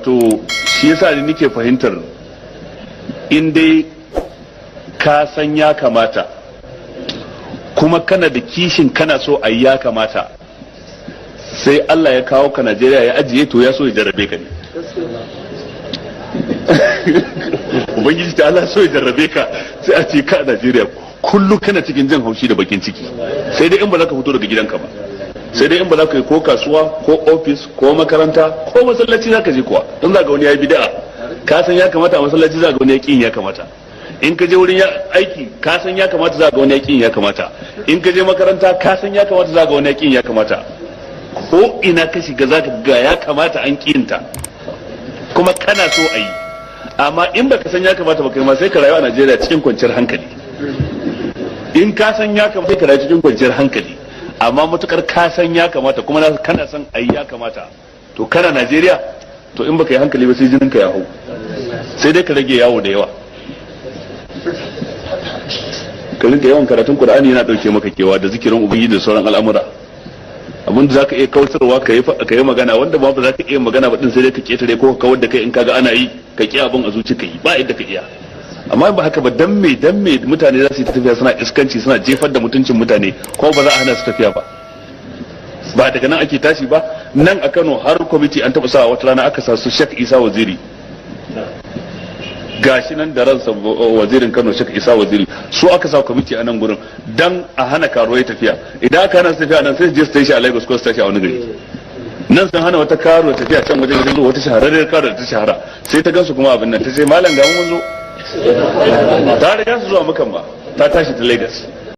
wato shi yasa ni nake fahimtar in dai ka san ya kamata kuma kana da kishin kana so a ya kamata, sai Allah ya kawo ka Najeriya ya ajiye, to ya so ya jarrabe ka ne. Ubangiji ta Allah so ya jarrabe ka, sai a ce ka a Najeriya kullu kana cikin jan haushi da bakin ciki, sai dai in ba za ka fito daga gidanka ba, sai dai in ba za ka yi ko kasuwa ko ofis ko makaranta ko masallaci za ka je kuwa, don za ga wani ya yi bid'a ka san ya kamata a masallaci, za ga wani ya ƙin ya kamata. In ka je wurin aiki ka san ya kamata, za ga wani ya ƙin ya kamata. In ka je makaranta ka san ya kamata, za ga wani ya ƙin ya kamata. Ko ina ka shiga za ka ga ya kamata an ƙinta kuma kana so a yi, amma in baka san ya kamata ba kai ma sai ka rayu a Najeriya cikin kwanciyar hankali. In ka san ya kamata ka rayu cikin kwanciyar hankali, amma matukar ka san ya kamata kuma kana san a yi ya kamata, to kana Najeriya, to in baka yi hankali ba sai jinin ka ya hau, sai dai ka rage yawo da yawa. Ka rinka yawan karatun Qur'ani yana dauke maka kewa da zikirin ubangiji da sauran al'amura. Abin da zaka iya kautarwa ka yi magana, wanda ba za ka iya magana ba din sai dai ka ketare ko ka kawar da kai in kaga ana yi, ka ki abin a zuci ka yi ba yadda ka iya. Amma ba haka ba, dan me mutane za su yi tafiya suna iskanci suna jefar da mutuncin mutane, ko ba za a hana su tafiya ba. Ba daga nan ake tashi ba. Nan a Kano har kwamiti an taba sa wata rana aka sa su Sheikh Isa Waziri, gashi nan da ransa wazirin Kano Sheikh Isa Waziri, su aka sa kwamiti a nan gurin dan a hana karuwai tafiya. Idan aka hana su tafiya nan sai su je su tashi a Lagos ko su tashi a wani gari. Nan sun hana wata karuwa tafiya can wajen gidan zuwa, wata shahararriyar karuwa da ta shahara, sai ta gansu kuma abin nan ta ce malam ga mun zo, ta riga su zuwa mukan ba, ta tashi ta Lagos.